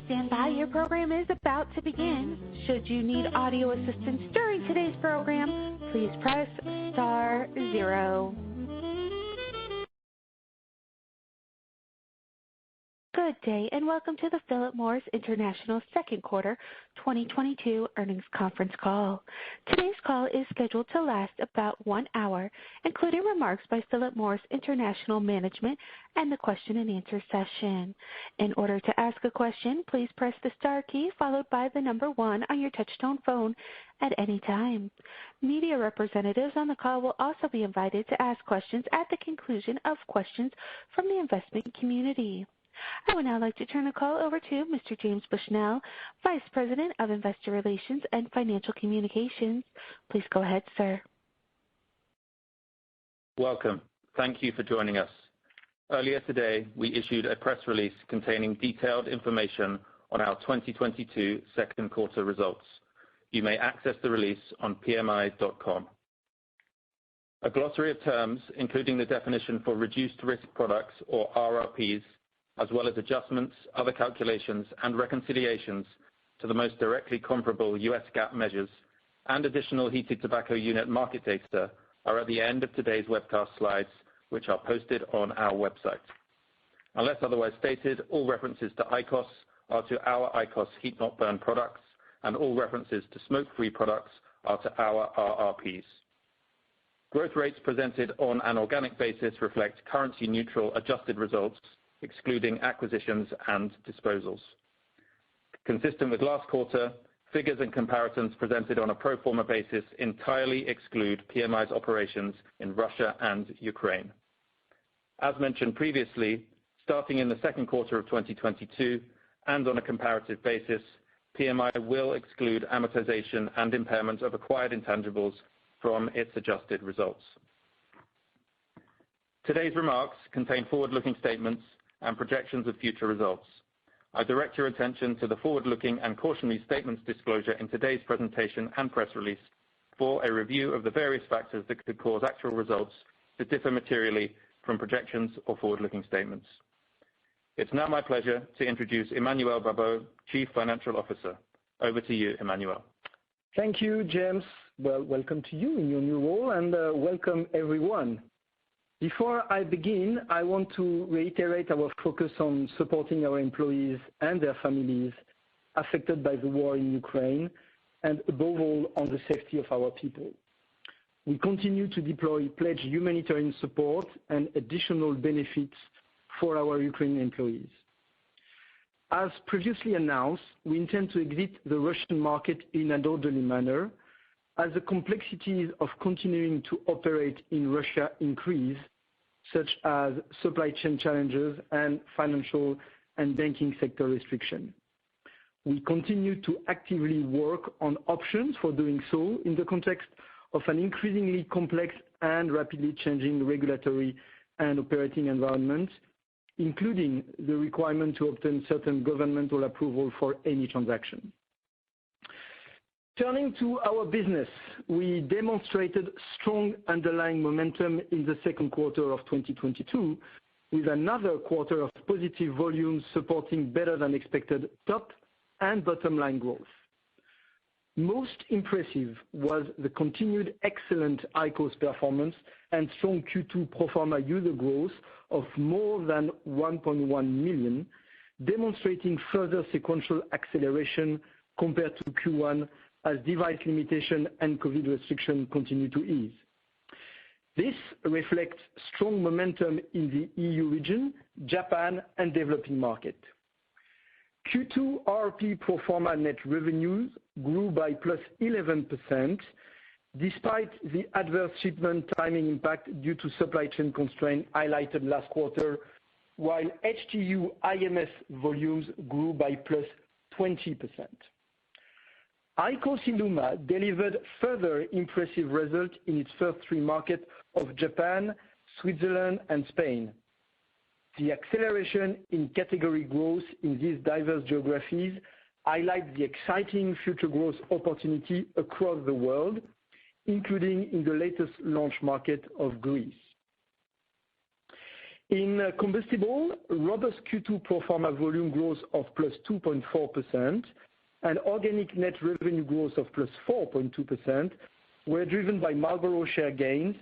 stand by. Your program is about to begin. Should you need audio assistance during today's program, please press star 0. Good day, and welcome to the Philip Morris International Second Quarter 2022 Earnings Conference Call. Today's call is scheduled to last about 1 hour, including remarks by Philip Morris International Management and the question and answer session. In order to ask a question, please press the star key followed by the number 1 on your touch-tone phone at any time. Media representatives on the call will also be invited to ask questions at the conclusion of questions from the investment community. I would now like to turn the call over to Mr. James Bushnell, Vice President of Investor Relations and Financial Communications. Please go ahead, sir. Welcome. Thank you for joining us. Earlier today, we issued a press release containing detailed information on our 2022 second quarter results. You may access the release on pmi.com. A glossary of terms, including the definition for reduced risk products or RRPs, as well as adjustments, other calculations, and reconciliations to the most directly comparable U.S. GAAP measures and additional heated tobacco unit market data are at the end of today's webcast slides, which are posted on our website. Unless otherwise stated, all references to IQOS are to our IQOS heat-not-burn products, and all references to smoke-free products are to our RRPs. Growth rates presented on an organic basis reflect currency-neutral adjusted results, excluding acquisitions and disposals. Consistent with last quarter, figures and comparisons presented on a pro forma basis entirely exclude PMI's operations in Russia and Ukraine. As mentioned previously, starting in the second quarter of 2022 and on a comparative basis, PMI will exclude amortization and impairment of acquired intangibles from its adjusted results. Today's remarks contain forward-looking statements and projections of future results. I direct your attention to the forward-looking and cautionary statements disclosure in today's presentation and press release for a review of the various factors that could cause actual results to differ materially from projections or forward-looking statements. It's now my pleasure to introduce Emmanuel Babeau, Chief Financial Officer. Over to you, Emmanuel. Thank you, James. Well, welcome to you in your new role, and welcome everyone. Before I begin, I want to reiterate our focus on supporting our employees and their families affected by the war in Ukraine, and above all, on the safety of our people. We continue to deploy pledged humanitarian support and additional benefits for our Ukrainian employees. As previously announced, we intend to exit the Russian market in an orderly manner as the complexities of continuing to operate in Russia increase, such as supply chain challenges and financial and banking sector restriction. We continue to actively work on options for doing so in the context of an increasingly complex and rapidly changing regulatory and operating environment, including the requirement to obtain certain governmental approval for any transaction. Turning to our business, we demonstrated strong underlying momentum in the second quarter of 2022, with another quarter of positive volumes supporting better than expected top and bottom line growth. Most impressive was the continued excellent IQOS performance and strong Q2 pro forma user growth of more than 1.1 million, demonstrating further sequential acceleration compared to Q1 as device limitation and COVID restriction continue to ease. This reflects strong momentum in the EU region, Japan, and developing market. Q2 RRP pro forma net revenues grew by +11%, despite the adverse shipment timing impact due to supply chain constraint highlighted last quarter, while HTU IMS volumes grew by +20%. IQOS ILUMA delivered further impressive result in its first 3 markets of Japan, Switzerland, and Spain. The acceleration in category growth in these diverse geographies highlight the exciting future growth opportunity across the world, including in the latest launch market of Greece. In combustible, robust Q2 pro forma volume growth of +2.4% and organic net revenue growth of +4.2% were driven by Marlboro share gains,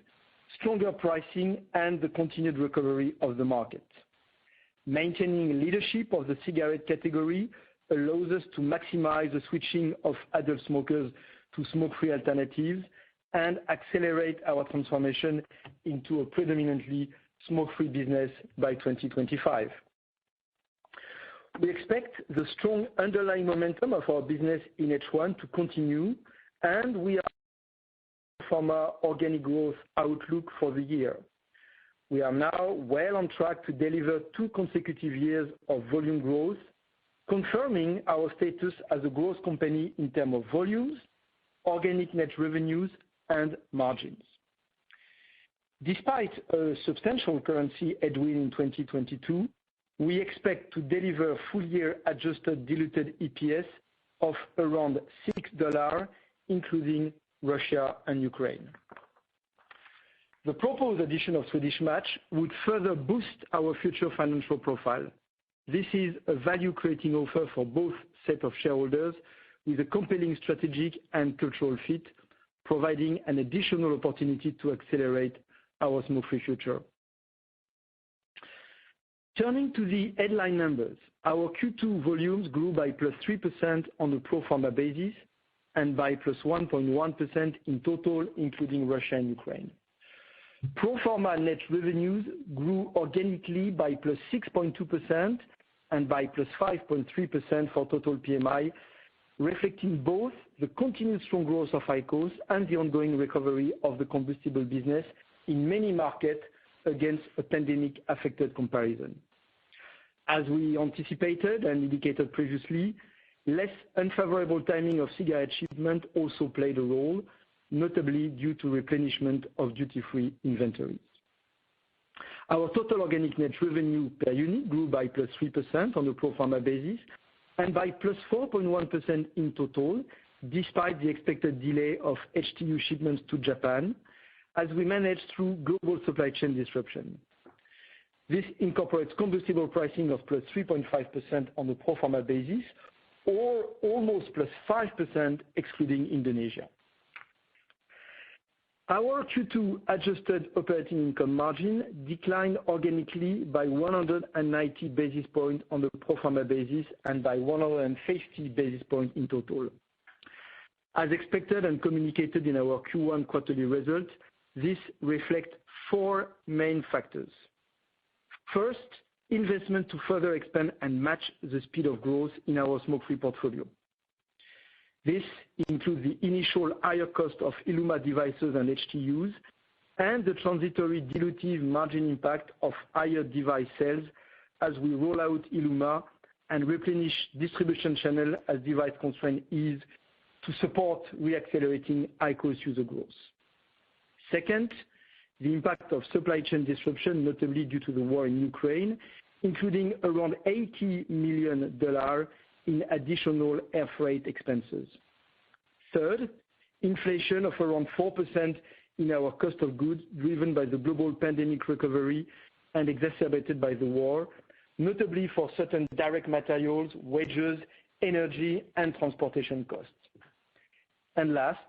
stronger pricing, and the continued recovery of the market. Maintaining leadership of the cigarette category allows us to maximize the switching of adult smokers to smoke-free alternatives and accelerate our transformation into a predominantly smoke-free business by 2025. We expect the strong underlying momentum of our business in H1 to continue, and we are from our organic growth outlook for the year. We are now well on track to deliver 2 consecutive years of volume growth, confirming our status as a growth company in terms of volumes, organic net revenues, and margins. Despite a substantial currency headwind in 2022, we expect to deliver full-year adjusted diluted EPS of around $6, including Russia and Ukraine. The proposed addition of Swedish Match would further boost our future financial profile. This is a value-creating offer for both sets of shareholders with a compelling strategic and cultural fit, providing an additional opportunity to accelerate our smoke-free future. Turning to the headline numbers, our Q2 volumes grew by +3% on a pro forma basis and by +1.1% in total, including Russia and Ukraine. Pro forma net revenues grew organically by +6.2% and by +5.3% for total PMI, reflecting both the continued strong growth of IQOS and the ongoing recovery of the combustible business in many markets against a pandemic-affected comparison. As we anticipated and indicated previously, less unfavorable timing of cigarette shipment also played a role, notably due to replenishment of duty-free inventories. Our total organic net revenue per unit grew by +3% on a pro forma basis and by +4.1% in total, despite the expected delay of HTU shipments to Japan, as we managed through global supply chain disruption. This incorporates combustible pricing of +3.5% on a pro forma basis, or almost +5% excluding Indonesia. Our Q2 adjusted operating income margin declined organically by 190 basis points on the pro forma basis and by 150 basis points in total. As expected and communicated in our Q1 quarterly result, this reflects 4 main factors. First, investment to further expand and match the speed of growth in our smoke-free portfolio. This includes the initial higher cost of ILUMA devices and HTUs and the transitory dilutive margin impact of higher device sales as we roll out ILUMA and replenish distribution channel as device constraint ease to support re-accelerating IQOS user growth. Second, the impact of supply chain disruption, notably due to the war in Ukraine, including around $80 million in additional air freight expenses. Third, inflation of around 4% in our cost of goods, driven by the global pandemic recovery and exacerbated by the war, notably for certain direct materials, wages, energy, and transportation costs. And last,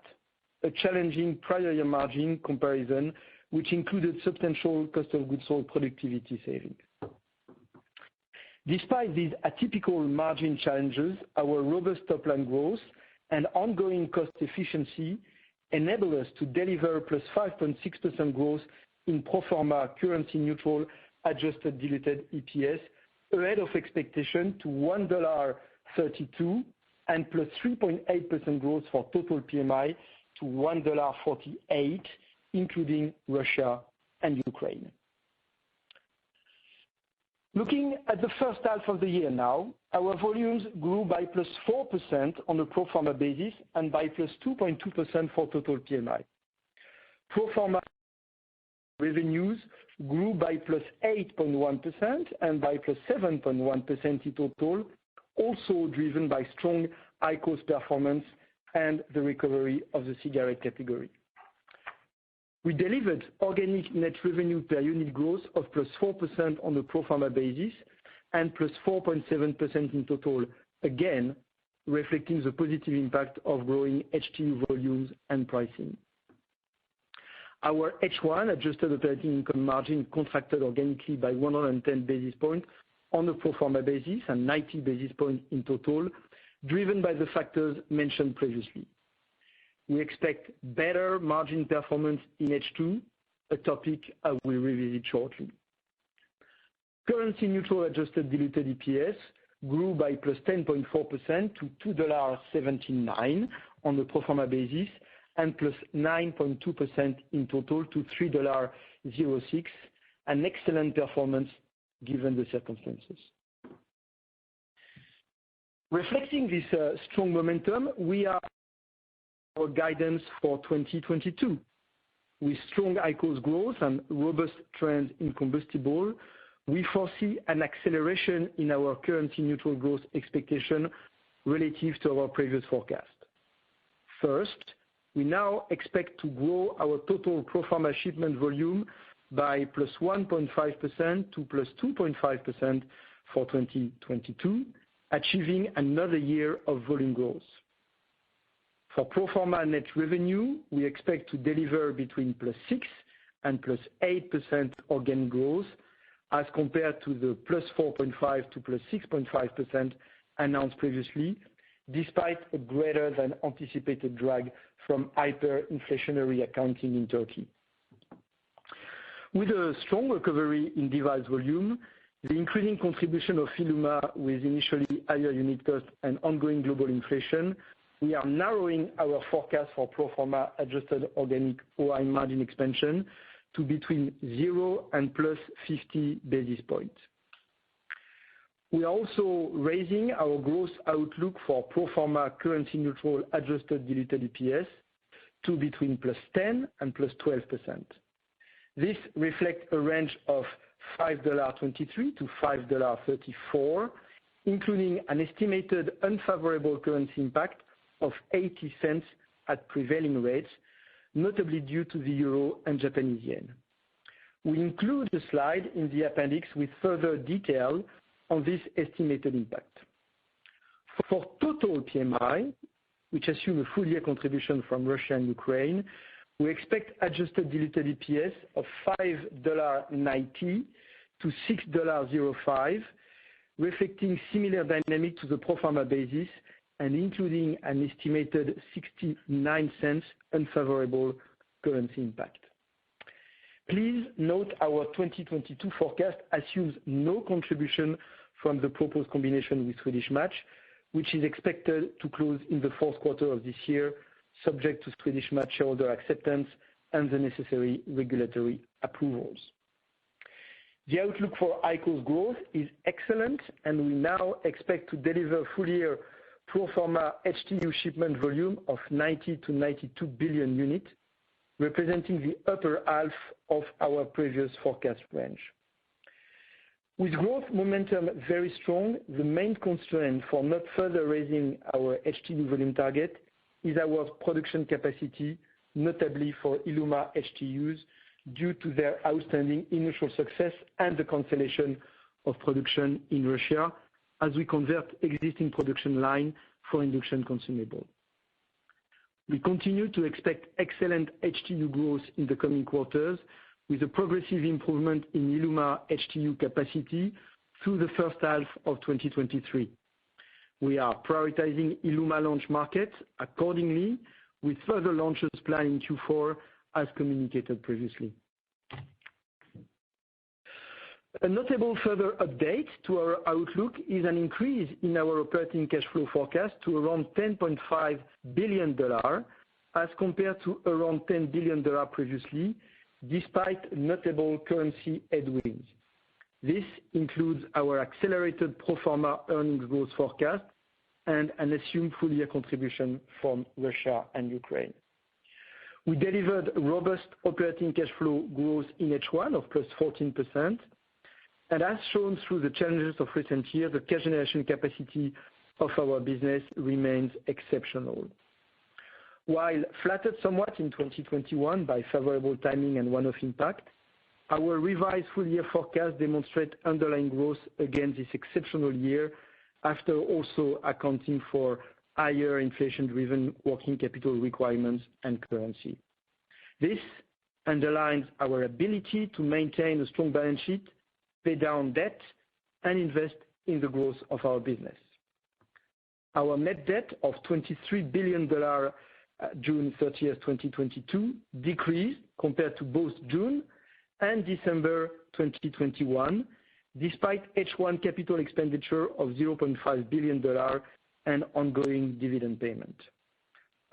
a challenging prior year margin comparison, which included substantial cost of goods sold productivity savings. Despite these atypical margin challenges, our robust top-line growth and ongoing cost efficiency enable us to deliver +5.6% growth in pro forma currency-neutral adjusted diluted EPS, ahead of expectation to $1.32 and +3.8% growth for total PMI to $1.48, including Russia and Ukraine. Looking at the first half of the year now, our volumes grew by +4% on a pro forma basis and by +2.2% for total PMI. Pro forma revenues grew by +8.1% and by +7.1% in total, also driven by strong IQOS performance and the recovery of the cigarette category. We delivered organic net revenue per unit growth of +4% on the pro forma basis and +4.7% in total, again, reflecting the positive impact of growing HTU volumes and pricing. Our H1 adjusted operating income margin contracted organically by 110 basis points on the pro forma basis and 90 basis points in total, driven by the factors mentioned previously. We expect better margin performance in H2, a topic I will revisit shortly. Currency neutral adjusted diluted EPS grew by +10.4% to $2.79 on the pro forma basis and +9.2% in total to $3.06, an excellent performance given the circumstances. Reflecting this strong momentum, we are our guidance for 2022. With strong IQOS growth and robust trends in combustible, we foresee an acceleration in our currency neutral growth expectation relative to our previous forecast. First, we now expect to grow our total pro forma shipment volume by +1.5% to +2.5% for 2022, achieving another year of volume growth. For pro forma net revenue, we expect to deliver between +6% and +8% organic growth as compared to the +4.5% to +6.5% announced previously, despite a greater than anticipated drag from hyperinflationary accounting in Turkey. With a strong recovery in device volume, the increasing contribution of ILUMA with initially higher unit cost and ongoing global inflation, we are narrowing our forecast for pro forma adjusted organic OI margin expansion to between 0 and +50 basis points. We are also raising our growth outlook for pro forma currency neutral adjusted diluted EPS to between +10 and +12%. This reflects a range of $5.23 to $5.34, including an estimated unfavorable currency impact of 80 cents at prevailing rates, notably due to the euro and Japanese yen. We include a slide in the appendix with further detail on this estimated impact. For total PMI, which assume a full year contribution from Russia and Ukraine, we expect adjusted diluted EPS of $5.90 to $6.05, reflecting similar dynamic to the pro forma basis and including an estimated 69 cents unfavorable currency impact. Please note our 2022 forecast assumes no contribution from the proposed combination with Swedish Match, which is expected to close in the fourth quarter of this year, subject to Swedish Match shareholder acceptance and the necessary regulatory approvals. The outlook for IQOS growth is excellent, and we now expect to deliver full year pro forma HTU shipment volume of 90 to 92 billion units, representing the upper half of our previous forecast range. With growth momentum very strong, the main constraint for not further raising our HTU volume target is our production capacity, notably for ILUMA HTUs, due to their outstanding initial success and the cancellation of production in Russia as we convert existing production line for induction consumable. We continue to expect excellent HTU growth in the coming quarters with a progressive improvement in ILUMA HTU capacity through the first half of 2023. We are prioritizing ILUMA launch markets accordingly, with further launches planned in Q4 as communicated previously. A notable further update to our outlook is an increase in our operating cash flow forecast to around $10.5 billion as compared to around $10 billion previously, despite notable currency headwinds. This includes our accelerated pro forma earnings growth forecast and an assumed full year contribution from Russia and Ukraine. We delivered robust operating cash flow growth in H1 of +14%. And as shown through the challenges of recent years, the cash generation capacity of our business remains exceptional. While flattered somewhat in 2021 by favorable timing and one-off impact, our revised full-year forecast demonstrate underlying growth against this exceptional year after also accounting for higher inflation-driven working capital requirements and currency. This underlines our ability to maintain a strong balance sheet, pay down debt, and invest in the growth of our business. Our net debt of $23 billion June 30th, 2022 decreased compared to both June and December 2021, despite H1 capital expenditure of $0.5 billion and ongoing dividend payment.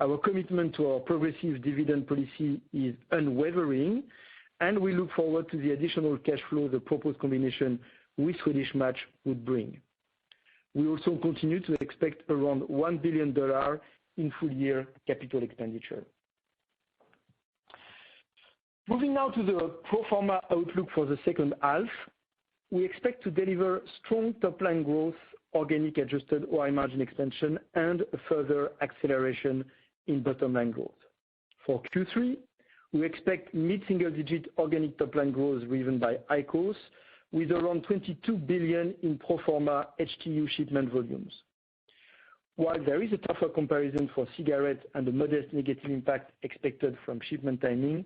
Our commitment to our progressive dividend policy is unwavering, and we look forward to the additional cash flow the proposed combination with Swedish Match would bring. We also continue to expect around $1 billion in full-year capital expenditure. Moving now to the pro forma outlook for the second half, we expect to deliver strong top-line growth, organic adjusted OI margin expansion, and a further acceleration in bottom-line growth. For Q3, we expect mid-single-digit organic top-line growth driven by IQOS, with around 22 billion in pro forma HTU shipment volumes. While there is a tougher comparison for cigarettes and a modest negative impact expected from shipment timing,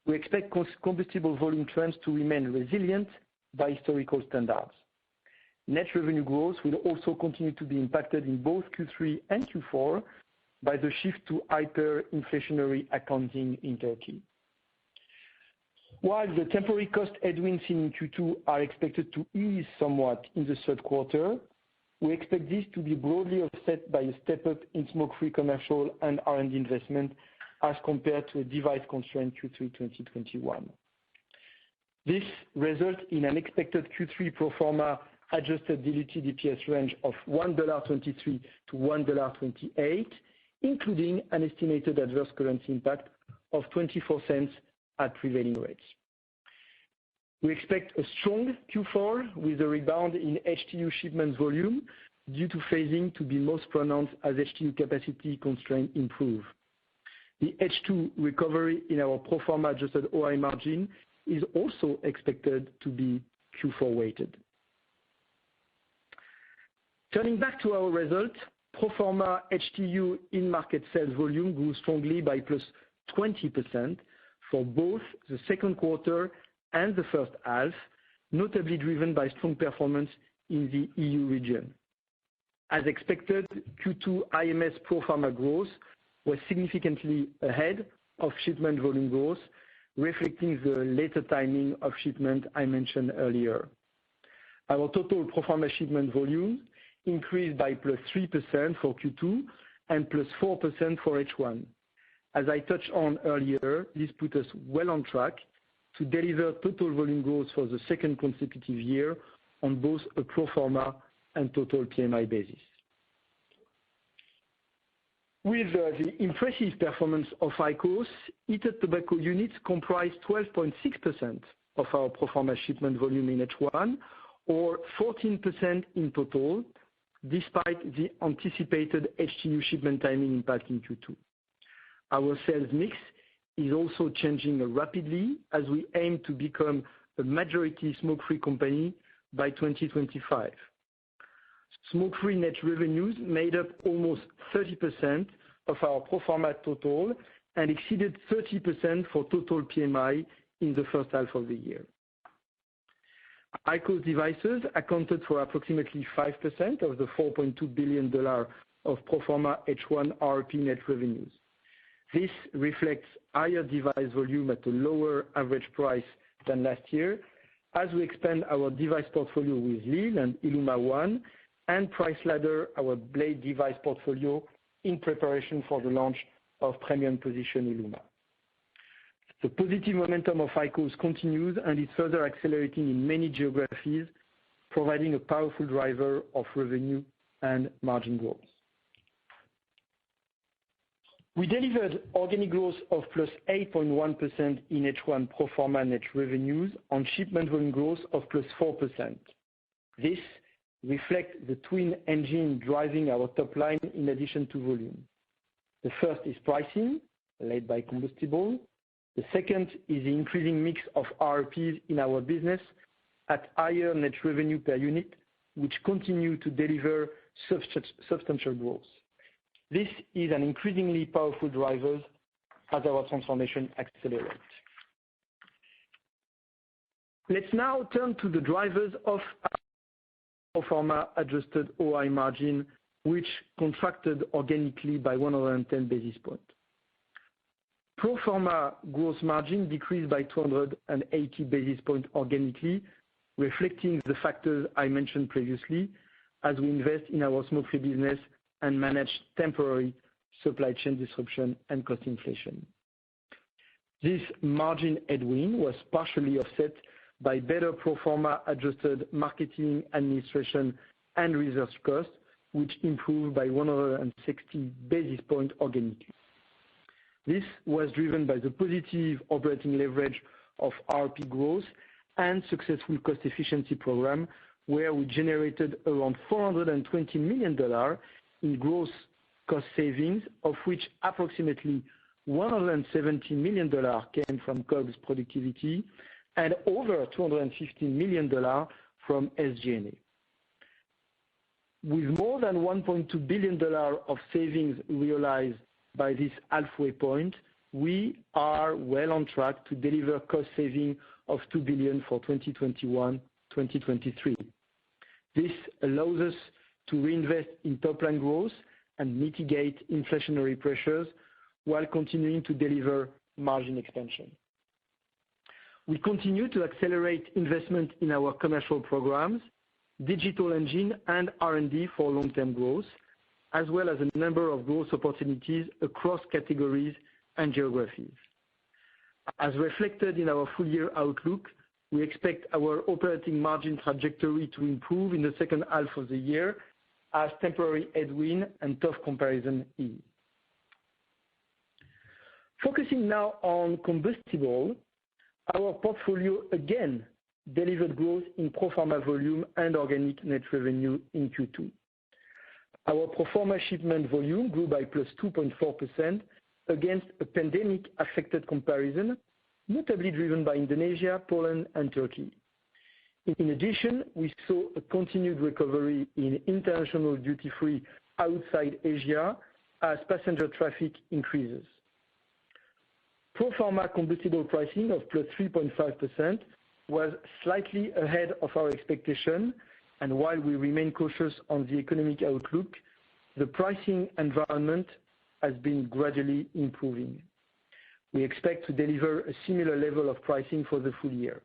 we expect combustible volume trends to remain resilient by historical standards. Net revenue growth will also continue to be impacted in both Q3 and Q4 by the shift to hyperinflationary accounting in Turkey. While the temporary cost headwinds in Q2 are expected to ease somewhat in the third quarter, we expect this to be broadly offset by a step-up in smoke-free commercial and R&D investment as compared to a device-constrained Q3 2021. This results in an expected Q3 pro forma adjusted diluted EPS range of $1.23 to $1.28, including an estimated adverse currency impact of 24 cents at prevailing rates. We expect a strong Q4 with a rebound in HTU shipment volume due to phasing to be most pronounced as HTU capacity constraints improve. The H2 recovery in our pro forma adjusted OI margin is also expected to be Q4 weighted. Turning back to our results, pro forma HTU in-market sales volume grew strongly by plus 20% for both the second quarter and the first half, notably driven by strong performance in the EU region. As expected, Q2 IMS pro forma growth was significantly ahead of shipment volume growth, reflecting the later timing of shipment I mentioned earlier. Our total pro forma shipment volume increased by plus 3% for Q2 and plus 4% for H1. As I touched on earlier, this put us well on track to deliver total volume growth for the second consecutive year on both a pro forma and total PMI basis. With the impressive performance of IQOS, heated tobacco units comprise 12.6% of our pro forma shipment volume in H1, or 14% in total, despite the anticipated HTU shipment timing impact in Q2. Our sales mix is also changing rapidly as we aim to become a majority smoke-free company by 2025. Smoke-free net revenues made up almost 30% of our pro forma total and exceeded 30% for total PMI in the first half of the year. IQOS devices accounted for approximately 5% of the $4.2 billion of pro forma H1 RRP net revenues. This reflects higher device volume at a lower average price than last year as we expand our device portfolio with lil and ILUMA ONE and price ladder our Blade device portfolio in preparation for the launch of premium position ILUMA. The positive momentum of IQOS continues and is further accelerating in many geographies, providing a powerful driver of revenue and margin growth. We delivered organic growth of plus 8.1% in H1 pro forma net revenues on shipment volume growth of plus 4%. This reflects the twin engine driving our top line in addition to volume. The first is pricing, led by combustible. The second is the increasing mix of RRPs in our business at higher net revenue per unit, which continue to deliver substantial growth. This is an increasingly powerful driver as our transformation accelerates. Let's now turn to the drivers of pro forma adjusted OI margin, which contracted organically by 110 basis points. Pro forma gross margin decreased by 280 basis points organically, reflecting the factors I mentioned previously as we invest in our smoke-free business and manage temporary supply chain disruption and cost inflation. This margin headwind was partially offset by better pro forma adjusted marketing, administration, and research costs, which improved by 160 basis points organically. This was driven by the positive operating leverage of RRP growth and successful cost efficiency program, where we generated around $420 million in gross cost savings, of which approximately $170 million came from COGS productivity and over $250 million from SG&A. With more than $1.2 billion of savings realized by this halfway point, we are well on track to deliver cost saving of $2 billion for 2021-2023. This allows us to reinvest in top-line growth and mitigate inflationary pressures while continuing to deliver margin expansion. We continue to accelerate investment in our commercial programs, digital engine, and R&D for long-term growth, as well as a number of growth opportunities across categories and geographies. As reflected in our full-year outlook, we expect our operating margin trajectory to improve in the second half of the year as temporary headwind and tough comparison ease. Focusing now on combustible, our portfolio again delivered growth in pro forma volume and organic net revenue in Q2. Our pro forma shipment volume grew by plus 2.4% against a pandemic-affected comparison, notably driven by Indonesia, Poland, and Turkey. In addition, we saw a continued recovery in international duty-free outside Asia as passenger traffic increases. Pro forma combustible pricing of plus 3.5% was slightly ahead of our expectation, and while we remain cautious on the economic outlook, the pricing environment has been gradually improving. We expect to deliver a similar level of pricing for the full year.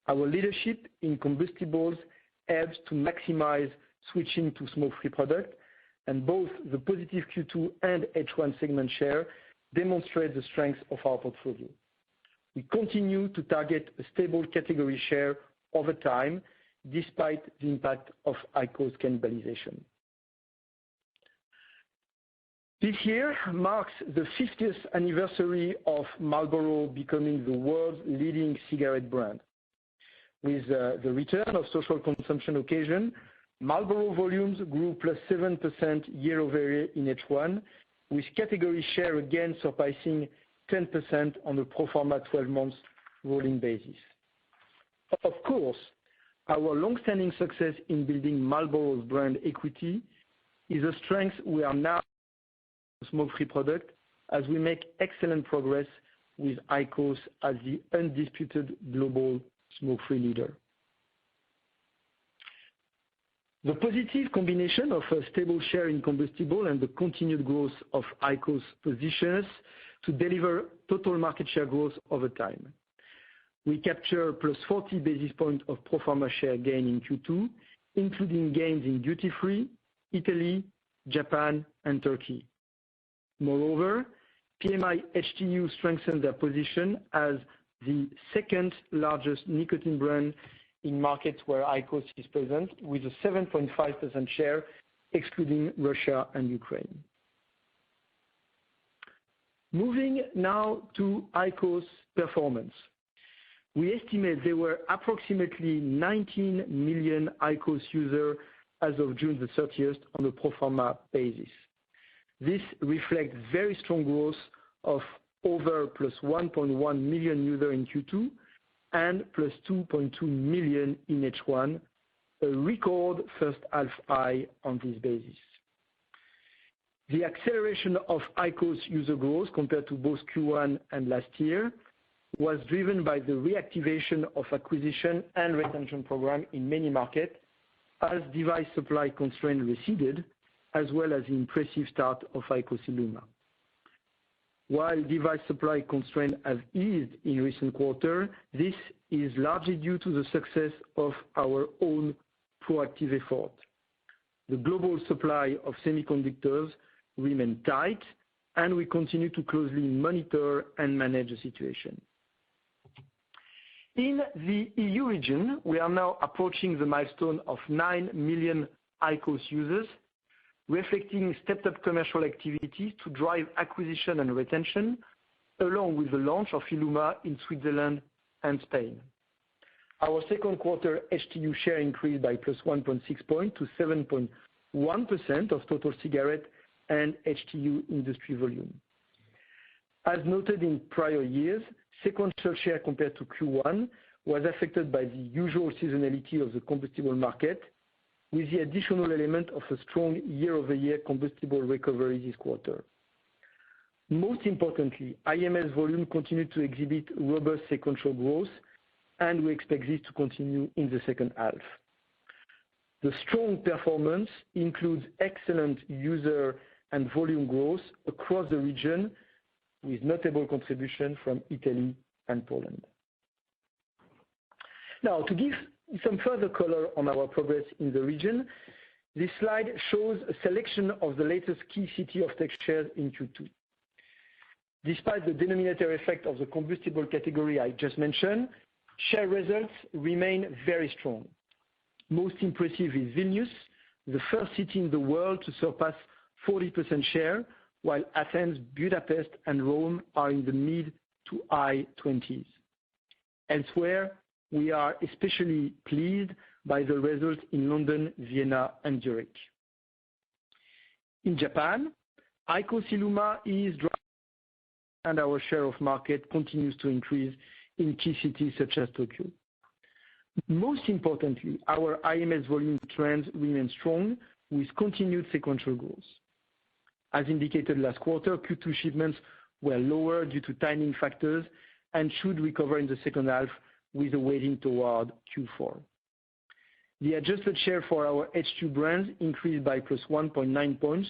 Our leadership in combustibles helps to maximize switching to smoke-free product, and both the positive Q2 and H1 segment share demonstrate the strength of our portfolio. We continue to target a stable category share over time, despite the impact of IQOS cannibalization. This year marks the 50th anniversary of Marlboro becoming the world's leading cigarette brand. With the return of social consumption occasion, Marlboro volumes grew plus 7% year-over-year in H1, with category share again surpassing 10% on a pro forma 12 months rolling basis. Of course, our long-standing success in building Marlboro's brand equity is a strength we are now smoke-free product as we make excellent progress with IQOS as the undisputed global smoke-free leader. The positive combination of a stable share in combustible and the continued growth of IQOS positions to deliver total market share growth over time. We capture plus 40 basis points of pro forma share gain in Q2, including gains in duty-free, Italy, Japan, and Turkey. Moreover, PMI HTU strengthened their position as the second largest nicotine brand in markets where IQOS is present, with a 7.5% share, excluding Russia and Ukraine. Moving now to IQOS performance. We estimate there were approximately 19 million IQOS users as of June the 30th on a pro forma basis. This reflects very strong growth of over plus 1.1 million users in Q2 and plus 2.2 million in H1, a record first half high on this basis. The acceleration of IQOS user growth compared to both Q1 and last year was driven by the reactivation of acquisition and retention program in many markets as device supply constraints receded, as well as the impressive start of IQOS ILUMA. While device supply constraints have eased in recent quarters, this is largely due to the success of our own proactive effort. The global supply of semiconductors remains tight, and we continue to closely monitor and manage the situation. In the EU region, we are now approaching the milestone of 9 million IQOS users, reflecting stepped-up commercial activities to drive acquisition and retention, along with the launch of ILUMA in Switzerland and Spain. Our second quarter HTU share increased by plus 1.6 points to 7.1% of total cigarette and HTU industry volume. As noted in prior years, sequential share compared to Q1 was affected by the usual seasonality of the combustible market, with the additional element of a strong year-over-year combustible recovery this quarter. Most importantly, IMS volume continued to exhibit robust sequential growth, and we expect this to continue in the second half. The strong performance includes excellent user and volume growth across the region, with notable contribution from Italy and Poland. Now, to give some further color on our progress in the region, this slide shows a selection of the latest key city offtake shares in Q2. Despite the denominator effect of the combustible category I just mentioned, share results remain very strong. Most impressive is Vilnius, the first city in the world to surpass 40% share, while Athens, Budapest, and Rome are in the mid to high 20s. Elsewhere, we are especially pleased by the results in London, Vienna, and Zurich. In Japan, IQOS ILUMA is driving, and our share of market continues to increase in key cities such as Tokyo. Most importantly, our IMS volume trends remain strong with continued sequential growth. As indicated last quarter, Q2 shipments were lower due to timing factors and should recover in the second half with a weighting toward Q4. The adjusted share for our H2 brands increased by plus 1.9 points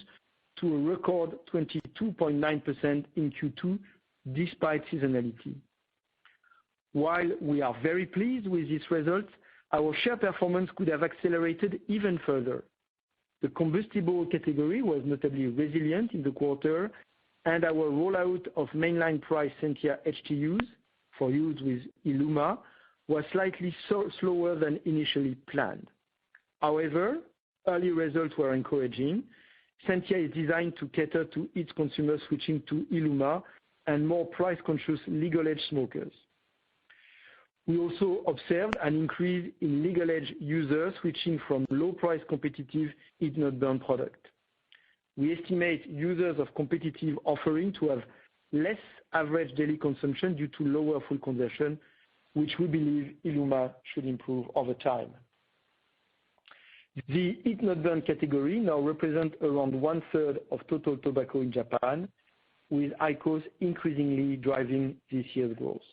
to a record 22.9% in Q2, despite seasonality. While we are very pleased with these results, our share performance could have accelerated even further. The combustible category was notably resilient in the quarter, and our rollout of mainline price SENTIA HTUs for use with ILUMA was slightly slower than initially planned. However, early results were encouraging. SENTIA is designed to cater to its consumers switching to ILUMA and more price-conscious legal-age smokers. We also observed an increase in legal-age users switching from low-price competitive heat-not-burn product. We estimate users of competitive offering to have less average daily consumption due to lower full conversion, which we believe ILUMA should improve over time. The heat-not-burn category now represents around 1/3 of total tobacco in Japan, with IQOS increasingly driving this year's growth.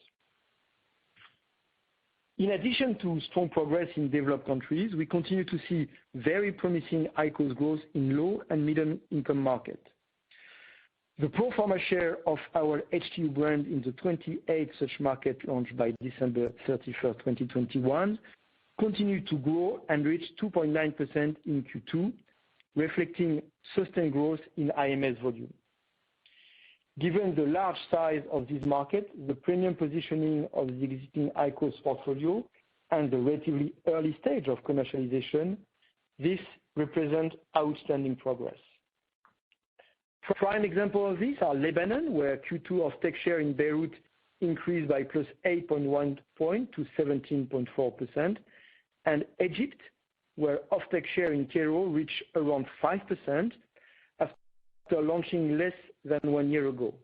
In addition to strong progress in developed countries, we continue to see very promising IQOS growth in low and middle-income markets. The pro forma share of our HTU brand in the 28 such markets launched by December 31st, 2021, continued to grow and reach 2.9% in Q2, reflecting sustained growth in IMS volume. Given the large size of this market, the premium positioning of the existing IQOS portfolio, and the relatively early stage of commercialization, this represents outstanding progress. Prime examples of this are Lebanon, where Q2 offtake share in Beirut increased by plus 8.1 point to 17.4%, and Egypt, where offtake share in Cairo reached around 5%, after launching less than 1 year ago.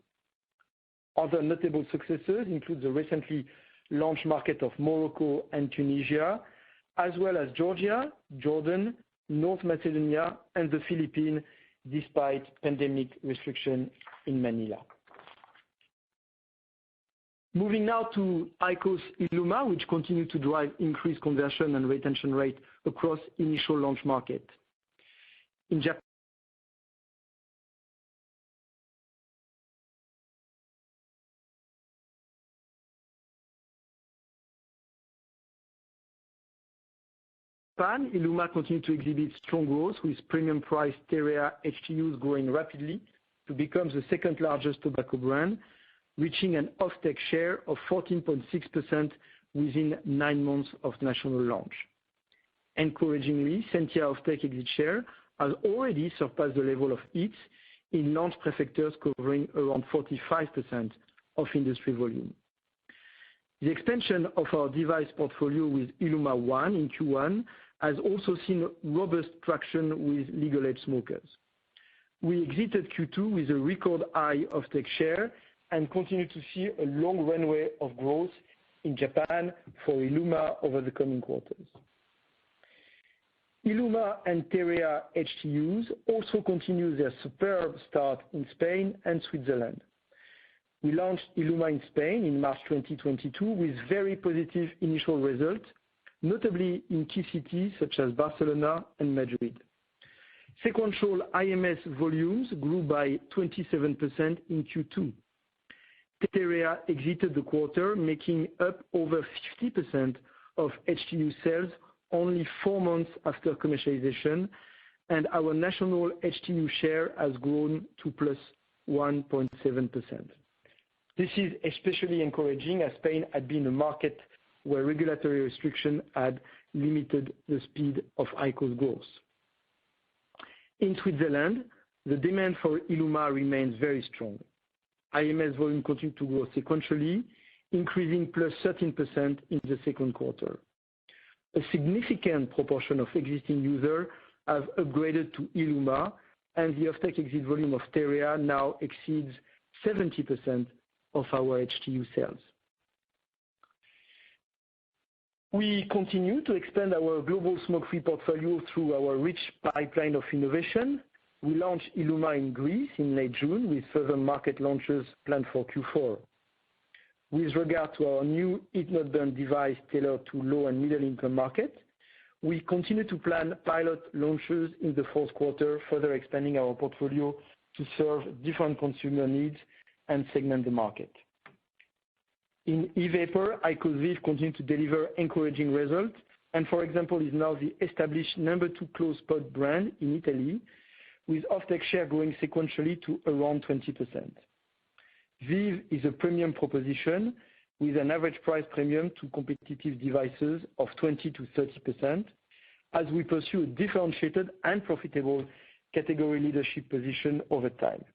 Other notable successes include the recently launched market of Morocco and Tunisia, as well as Georgia, Jordan, North Macedonia, and the Philippines, despite pandemic restriction in Manila. Moving now to IQOS ILUMA, which continued to drive increased conversion and retention rate across initial launch market. In Japan, ILUMA continued to exhibit strong growth, with premium price TEREA HTUs growing rapidly to become the second largest tobacco brand, reaching an offtake share of 14.6% within 9 months of national launch. Encouragingly, SENTIA offtake exit share has already surpassed the level of HEETS in launch prefectures, covering around 45% of industry volume. The expansion of our device portfolio with ILUMA ONE in Q1 has also seen robust traction with legal age smokers. We exited Q2 with a record high offtake share and continue to see a long runway of growth in Japan for ILUMA over the coming quarters. ILUMA and TEREA HTUs also continue their superb start in Spain and Switzerland. We launched ILUMA in Spain in March 2022 with very positive initial results, notably in key cities such as Barcelona and Madrid. Sequential IMS volumes grew by 27% in Q2. TEREA exited the quarter, making up over 50% of HTU sales only 4 months after commercialization, and our national HTU share has grown to +1.7%. This is especially encouraging, as Spain had been a market where regulatory restriction had limited the speed of IQOS growth. In Switzerland, the demand for ILUMA remains very strong. IMS volume continued to grow sequentially, increasing +13% in the second quarter. A significant proportion of existing users have upgraded to ILUMA, and the offtake exit volume of TEREA now exceeds 70% of our HTU sales. We continue to expand our global smoke-free portfolio through our rich pipeline of innovation. We launched ILUMA in Greece in late June, with further market launches planned for Q4. With regard to our new heat-not-burn device tailored to low and middle income market, we continue to plan pilot launches in the fourth quarter, further expanding our portfolio to serve different consumer needs and segment the market. In e-vapor, IQOS VEEV continued to deliver encouraging results, and for example is now the established number 2 closed pod brand in Italy, with offtake share growing sequentially to around 20%. VEEV is a premium proposition with an average price premium to competitive devices of 20 to 30%, as we pursue a differentiated and profitable category leadership position over time.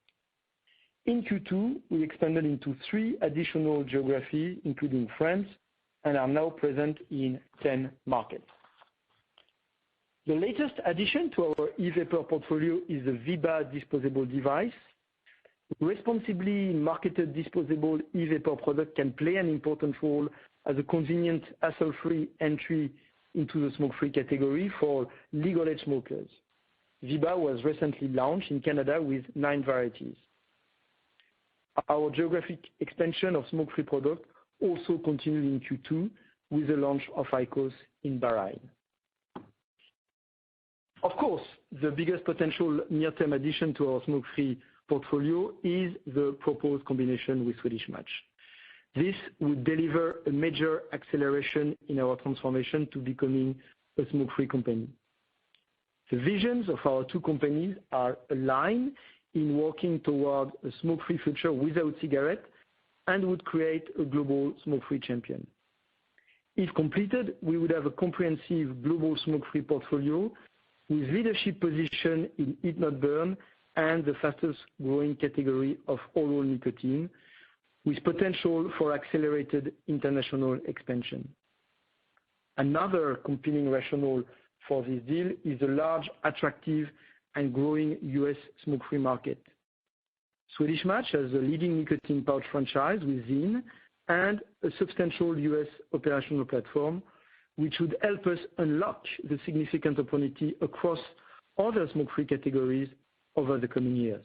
In Q2, we expanded into 3 additional geographies, including France, and are now present in 10 markets. The latest addition to our e-vapor portfolio is the VEEBA disposable device. Responsibly marketed disposable e-vapor product can play an important role as a convenient, hassle-free entry into the smoke-free category for legal age smokers. VEEBA was recently launched in Canada with 9 varieties. Our geographic expansion of smoke-free product also continued in Q2 with the launch of IQOS in Bahrain. Of course, the biggest potential near-term addition to our smoke-free portfolio is the proposed combination with Swedish Match. This would deliver a major acceleration in our transformation to becoming a smoke-free company. The visions of our 2 companies are aligned in working toward a smoke-free future without cigarette, and would create a global smoke-free champion. If completed, we would have a comprehensive global smoke-free portfolio with leadership position in heat-not-burn and the fastest growing category of oral nicotine, with potential for accelerated international expansion. Another compelling rationale for this deal is the large, attractive, and growing U.S. smoke-free market, Swedish Match has a leading nicotine pouch franchise with ZYN and a substantial U.S. operational platform, which would help us unlock the significant opportunity across other smoke-free categories over the coming years.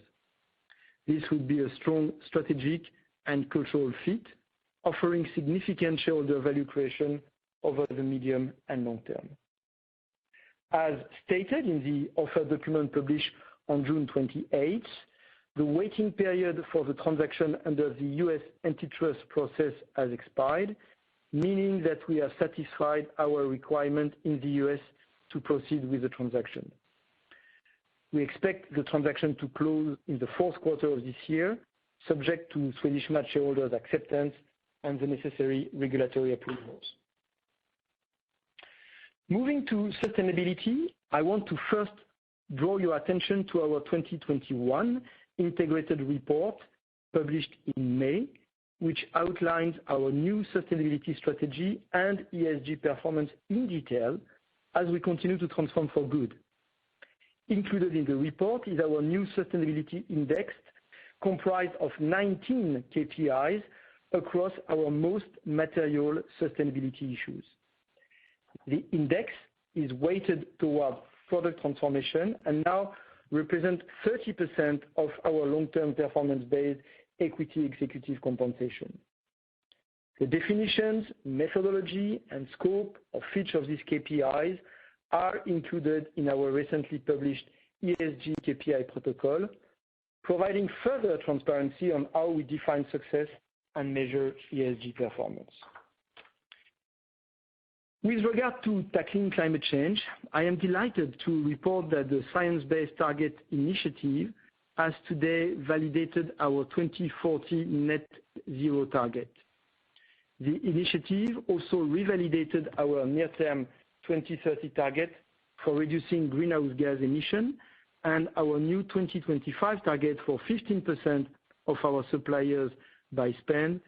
This would be a strong strategic and cultural fit, offering significant shareholder value creation over the medium and long term. As stated in the offer document published on June 28th, the waiting period for the transaction under the U.S. antitrust process has expired, meaning that we have satisfied our requirement in the U.S. to proceed with the transaction. We expect the transaction to close in the fourth quarter of this year, subject to Swedish Match shareholders' acceptance and the necessary regulatory approvals. Moving to sustainability, I want to first draw your attention to our 2021 integrated report published in May, which outlines our new sustainability strategy and ESG performance in detail as we continue to transform for good. Included in the report is our new sustainability index, comprised of 19 KPIs across our most material sustainability issues. The index is weighted toward product transformation and now represents 30% of our long-term performance-based equity executive compensation. The definitions, methodology, and scope of each of these KPIs are included in our recently published ESG KPI protocol, providing further transparency on how we define success and measure ESG performance. With regard to tackling climate change, I am delighted to report that the Science Based Targets initiative has today validated our 2040 net zero target. The initiative also revalidated our near-term 2030 target for reducing greenhouse gas emission and our new 2025 target for 15% of our suppliers by spend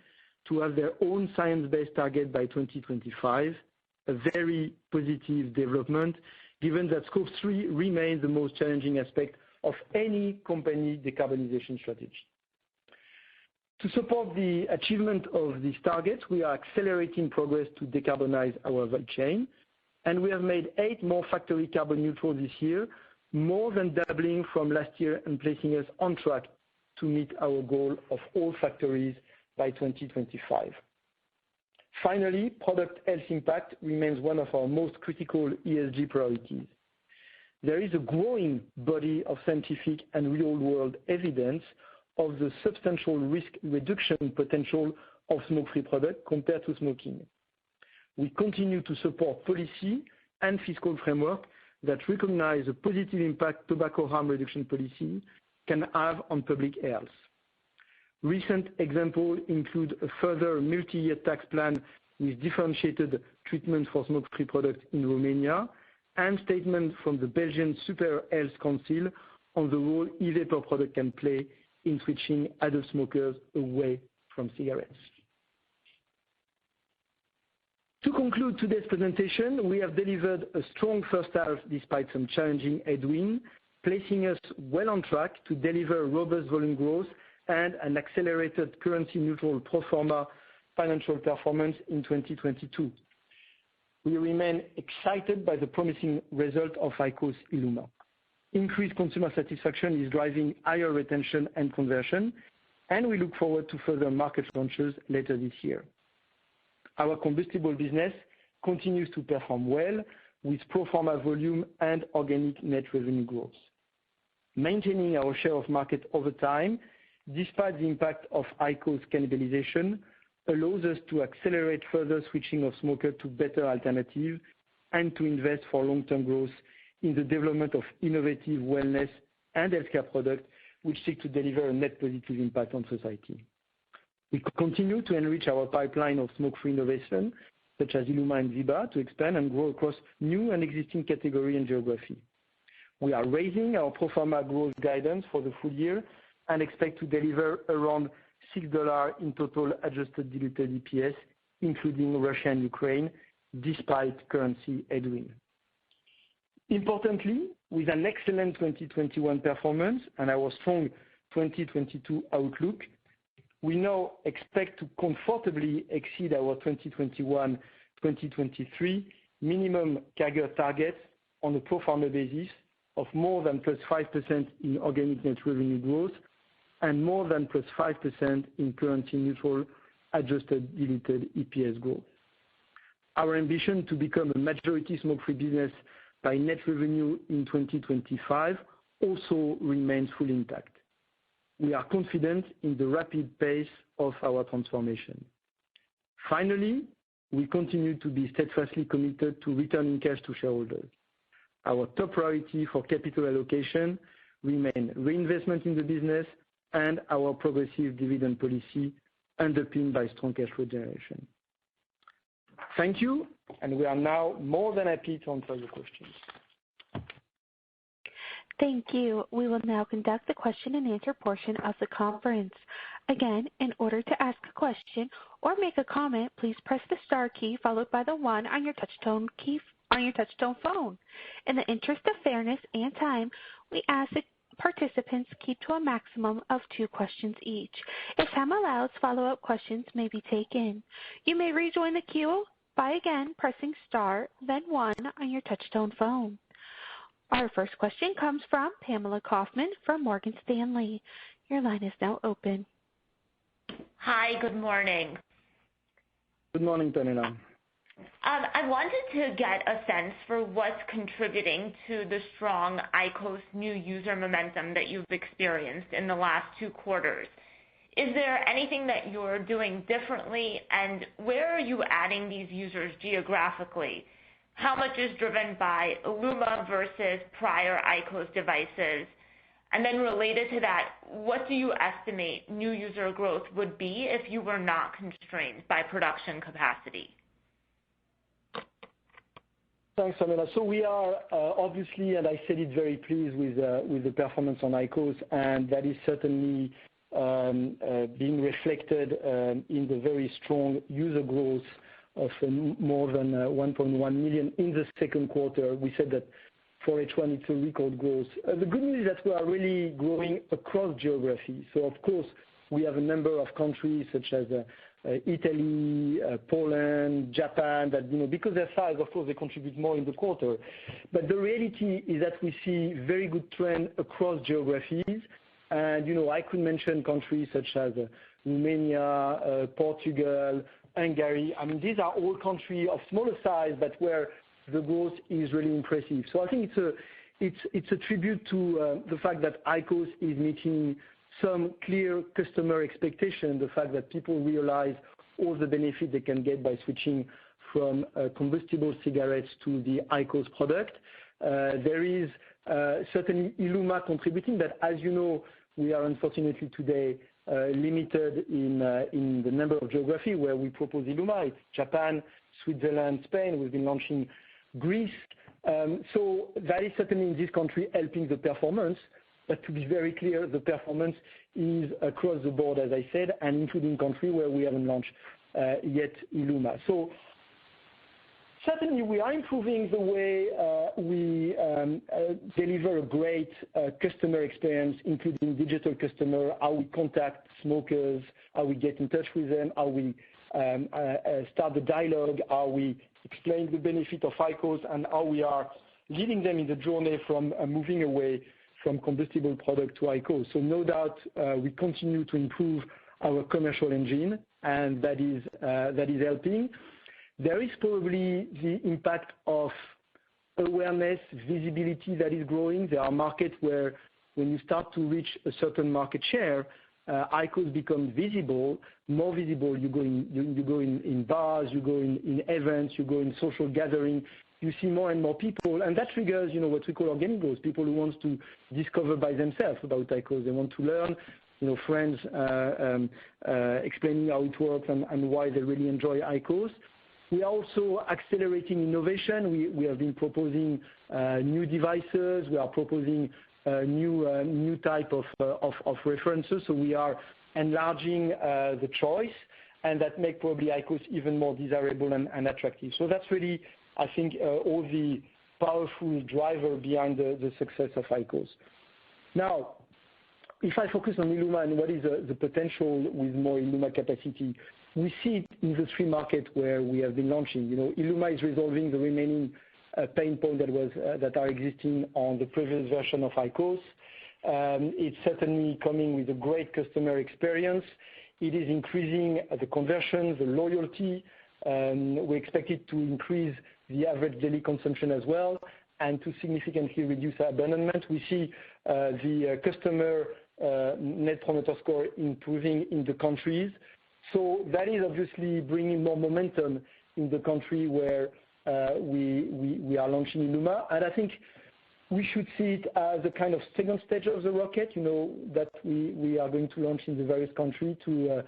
to have their own science-based target by 2025, a very positive development given that Scope 3 remains the most challenging aspect of any company decarbonization strategy. To support the achievement of these targets, we are accelerating progress to decarbonize our value chain, and we have made 8 more factory carbon neutral this year, more than doubling from last year and placing us on track to meet our goal of all factories by 2025. Finally, product health impact remains one of our most critical ESG priorities. There is a growing body of scientific and real-world evidence of the substantial risk reduction potential of smoke-free products compared to smoking. We continue to support policy and fiscal framework that recognize the positive impact tobacco harm reduction policy can have on public health. Recent examples include a further multi-year tax plan with differentiated treatment for smoke-free products in Romania and statements from the Belgian Super Health Council on the role e-vapor product can play in switching adult smokers away from cigarettes. To conclude today's presentation, we have delivered a strong first half despite some challenging headwinds, placing us well on track to deliver robust volume growth and an accelerated currency-neutral pro forma financial performance in 2022. We remain excited by the promising result of IQOS ILUMA. Increased consumer satisfaction is driving higher retention and conversion, and we look forward to further market launches later this year. Our combustible business continues to perform well with pro forma volume and organic net revenue growth. Maintaining our share of market over time, despite the impact of IQOS cannibalization, allows us to accelerate further switching of smokers to better alternatives and to invest for long-term growth in the development of innovative wellness and healthcare products which seek to deliver a net positive impact on society. We continue to enrich our pipeline of smoke-free innovation, such as ILUMA and VEEV, to expand and grow across new and existing category and geography. We are raising our pro forma growth guidance for the full year and expect to deliver around $6 in total adjusted diluted EPS, including Russia and Ukraine, despite currency headwind. Importantly, with an excellent 2021 performance and our strong 2022 outlook. We now expect to comfortably exceed our 2021-2023 minimum CAGR target on a pro forma basis of more than +5% in organic net revenue growth and more than +5% in currency neutral adjusted diluted EPS growth. Our ambition to become a majority smoke-free business by net revenue in 2025 also remains fully intact. We are confident in the rapid pace of our transformation. Finally, we continue to be steadfastly committed to returning cash to shareholders. Our top priority for capital allocation remain reinvestment in the business and our progressive dividend policy underpinned by strong cash flow generation. Thank you, and we are now more than happy to answer your questions. Thank you. We will now conduct the question and answer portion of the conference. Again, in order to ask a question or make a comment, please press the star key followed by the 1 on your touchtone phone. In the interest of fairness and time, we ask that participants keep to a maximum of 2 questions each. If time allows, follow-up questions may be taken. You may rejoin the queue by again pressing star, then 1 on your touchtone phone. Our first question comes from Pamela Kaufman from Morgan Stanley. Your line is now open. Hi, good morning. Good morning, Pamela. I wanted to get a sense for what's contributing to the strong IQOS new user momentum that you've experienced in the last 2 quarters. Is there anything that you're doing differently, and where are you adding these users geographically? How much is driven by ILUMA versus prior IQOS devices? And then related to that, what do you estimate new user growth would be if you were not constrained by production capacity? Thanks, Pamela. So we are obviously, and I said it, very pleased with the performance on IQOS, and that is certainly being reflected in the very strong user growth of more than 1.1 million in the second quarter. We said that for H1 it's a record growth. The good news is that we are really growing across geographies. So of course we have a number of countries such as Italy, Poland, Japan, that because their size, of course, they contribute more in the quarter. But the reality is that we see very good trend across geographies, and I could mention countries such as Romania, Portugal, Hungary. I mean, these are all countries of smaller size, but where the growth is really impressive. So I think it's a tribute to the fact that IQOS is meeting some clear customer expectation, the fact that people realize all the benefit they can get by switching from combustible cigarettes to the IQOS product. There is certainly ILUMA contributing, but as you know, we are unfortunately today limited in the number of geography where we propose ILUMA. It's Japan, Switzerland, Spain. We've been launching Greece. So that is certainly in this country helping the performance. But to be very clear, the performance is across the board, as I said, and including country where we haven't launched yet ILUMA. So certainly we are improving the way we deliver a great customer experience, including digital customer, how we contact smokers, how we get in touch with them, how we start the dialogue, how we explain the benefit of IQOS, and how we are leading them in the journey from moving away from combustible product to IQOS. So no doubt we continue to improve our commercial engine, and that is helping. There is probably the impact of awareness, visibility that is growing. There are markets where when you start to reach a certain market share, IQOS become visible, more visible. You go in bars, you go in events, you go in social gathering. You see more and more people, and that triggers, what we call organic growth. People who want to discover by themselves about IQOS. They want to learn. Friends explaining how it works and why they really enjoy IQOS. We are also accelerating innovation. We have been proposing new devices. We are proposing new type of references. So we are enlarging the choice, and that make probably IQOS even more desirable and attractive. So that's really, I think, all the powerful driver behind the success of IQOS. Now, if I focus on ILUMA and what is the potential with more ILUMA capacity, we see it in the 3 markets where we have been launching. ILUMA is resolving the remaining pain point that are existing on the previous version of IQOS. It's certainly coming with a great customer experience. It is increasing the conversion, the loyalty. We expect it to increase the average daily consumption as well and to significantly reduce abandonment. We see the customer Net Promoter Score improving in the countries. So that is obviously bringing more momentum in the country where we are launching ILUMA. And I think we should see it as a kind of second stage of the rocket, that we are going to launch in the various countries to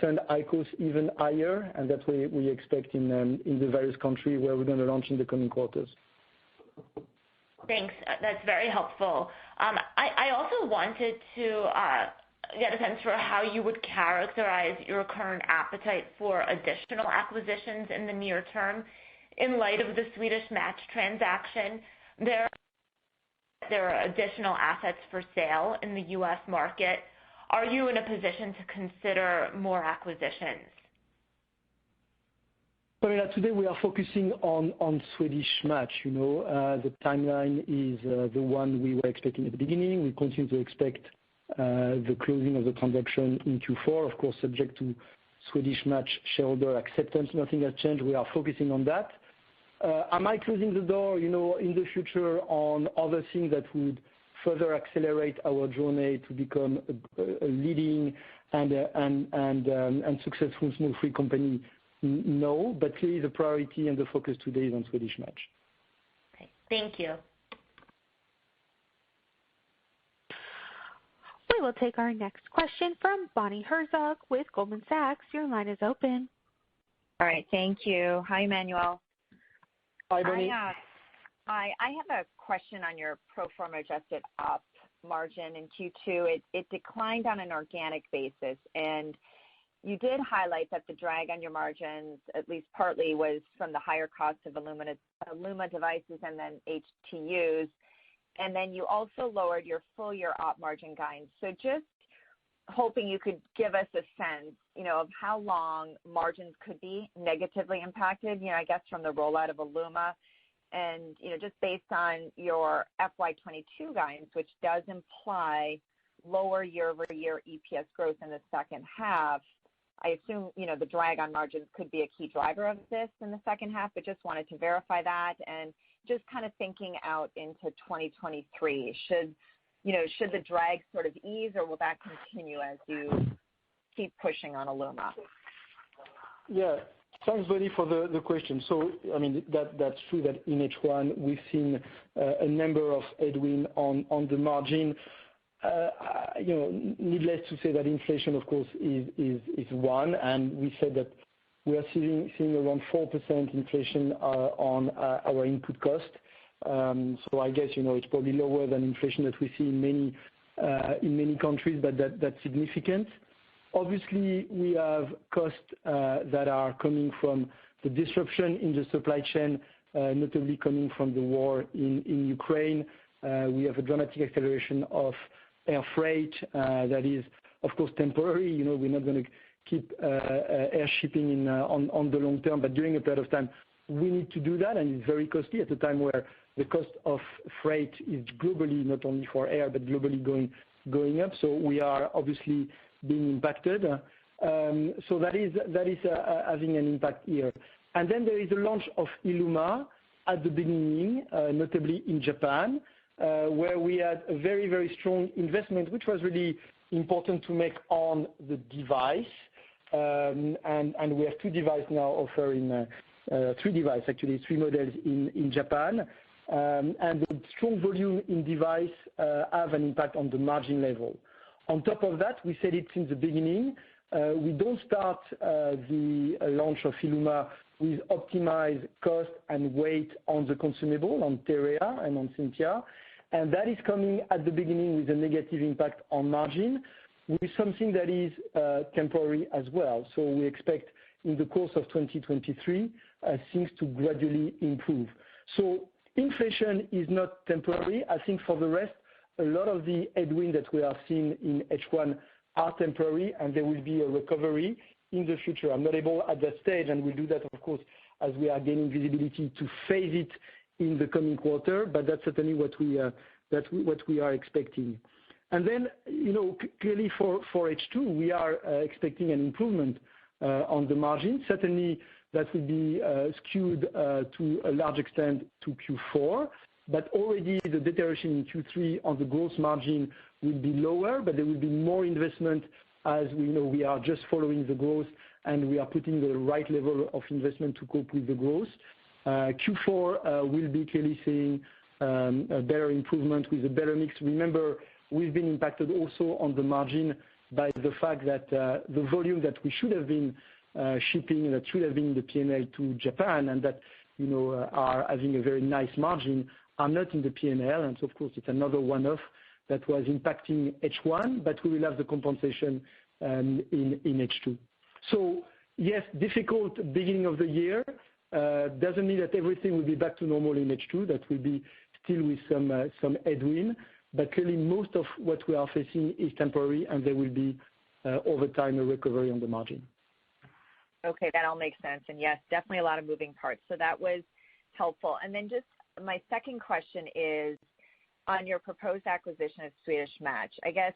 send IQOS even higher, and that's what we expect in the various countries where we're going to launch in the coming quarters. Thanks. That's very helpful. I also wanted to get a sense for how you would characterize your current appetite for additional acquisitions in the near term in light of the Swedish Match transaction. There are additional assets for sale in the U.S. market. Are you in a position to consider more acquisitions? Pamela, today we are focusing on Swedish Match. The timeline is the one we were expecting at the beginning. We continue to expect the closing of the transaction in Q4, of course, subject to Swedish Match shareholder acceptance. Nothing has changed. We are focusing on that. Am I closing the door, in the future on other things that would further accelerate our journey to become a leading and successful smoke-free company? No, but clearly the priority and the focus today is on Swedish Match. Okay, thank you. We will take our next question from Bonnie Herzog with Goldman Sachs. Your line is open. All right, thank you. Hi, Emmanuel. Hi, Bonnie. I have a question on your pro forma adjusted op margin in Q2. It declined on an organic basis, and you did highlight that the drag on your margins, at least partly, was from the higher cost of ILUMA devices and then HTUs, and then you also lowered your full-year op margin guidance. So just hoping you could give us a sense, of how long margins could be negatively impacted, I guess from the rollout of ILUMA, and, just based on your FY22 guidance, which does imply lower year-over-year EPS growth in the second half. I assume, the drag on margins could be a key driver of this in the second half, but just wanted to verify that. And just kind of thinking out into 2023, should the drag sort of ease, or will that continue as you keep pushing on ILUMA? Yeah, thanks, Bonnie, for the question. So, that's true that in H1 we've seen a number of headwinds on the margin. Needless to say that inflation, of course, is one, and we said that we are seeing around 4% inflation on our input cost. So I guess it's probably lower than inflation that we see in many countries, but that's significant. Obviously, we have costs that are coming from the disruption in the supply chain, notably coming from the war in Ukraine. We have a dramatic acceleration of air freight that is, of course, temporary. We're not going to keep air shipping on the long term, but during a period of time, we need to do that, and it's very costly at a time where the cost of freight is globally, not only for air, but globally going up. So we are obviously being impacted. So that is having an impact here. And then there is the launch of ILUMA at the beginning, notably in Japan, where we had a very, very strong investment, which was really important to make on the device. And we have three models in Japan. And the strong volume in device have an impact on the margin level. On top of that, we said it since the beginning, we don't start the launch of ILUMA with optimized cost and weight on the consumable, on TEREA and on Cynthia. And that is coming at the beginning with a negative impact on margin, with something that is temporary as well. So we expect in the course of 2023 things to gradually improve. So inflation is not temporary. I think for the rest, a lot of the headwind that we are seeing in H1 are temporary, and there will be a recovery in the future. I'm not able at that stage, and we'll do that, of course, as we are gaining visibility to phase it in the coming quarter, but that's certainly what we are expecting. And then, clearly for H2, we are expecting an improvement on the margin. Certainly, that will be skewed to a large extent to Q4, but already the deterioration in Q3 on the gross margin will be lower, but there will be more investment as we know we are just following the growth and we are putting the right level of investment to cope with the growth. Q4 will be clearly seeing a better improvement with a better mix. Remember, we've been impacted also on the margin by the fact that the volume that we should have been shipping, that should have been in the P&L to Japan and that are having a very nice margin, are not in the P&L. And so, of course, it's another one-off that was impacting H1, but we will have the compensation in H2. So, yes, difficult beginning of the year. Doesn't mean that everything will be back to normal in H2. That will be still with some headwind. But clearly, most of what we are facing is temporary, and there will be, over time, a recovery on the margin. Okay, that all makes sense. And yes, definitely a lot of moving parts. So that was helpful. And then just my second question is on your proposed acquisition of Swedish Match. I guess,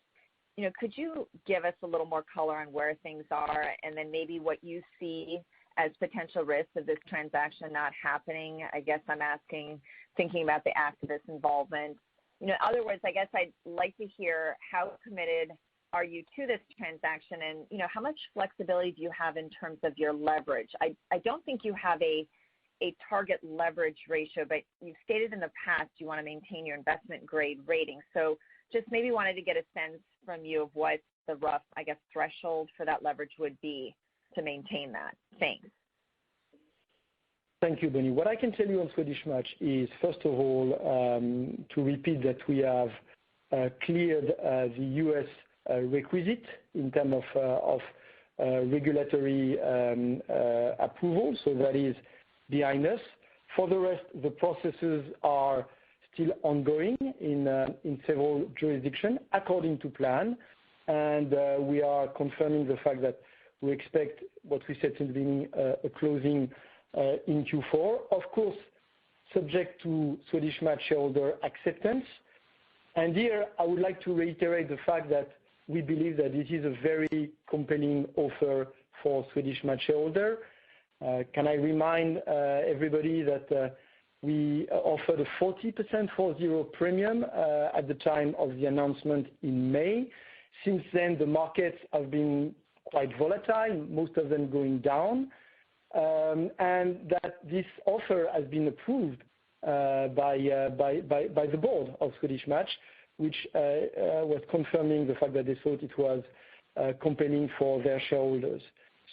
could you give us a little more color on where things are and then maybe what you see as potential risks of this transaction not happening? I guess I'm thinking about the activist involvement. In other words, I guess I'd like to hear how committed are you to this transaction and, how much flexibility do you have in terms of your leverage? I don't think you have a target leverage ratio, but you've stated in the past you want to maintain your investment grade rating. So just maybe wanted to get a sense from you of what the rough, I guess, threshold for that leverage would be to maintain that. Thanks. Thank you, Bonnie. What I can tell you on Swedish Match is, first of all, to repeat that we have cleared the U.S. requisite in terms of regulatory approval, so that is behind us. For the rest, the processes are still ongoing in several jurisdictions according to plan, and we are confirming the fact that we expect what we said in the beginning, a closing in Q4. Of course, subject to Swedish Match shareholder acceptance. And here, I would like to reiterate the fact that we believe that this is a very compelling offer for Swedish Match shareholder. Can I remind everybody that we offered a 40% premium at the time of the announcement in May. Since then, the markets have been quite volatile, most of them going down, and that this offer has been approved by the board of Swedish Match, which was confirming the fact that they thought it was compelling for their shareholders.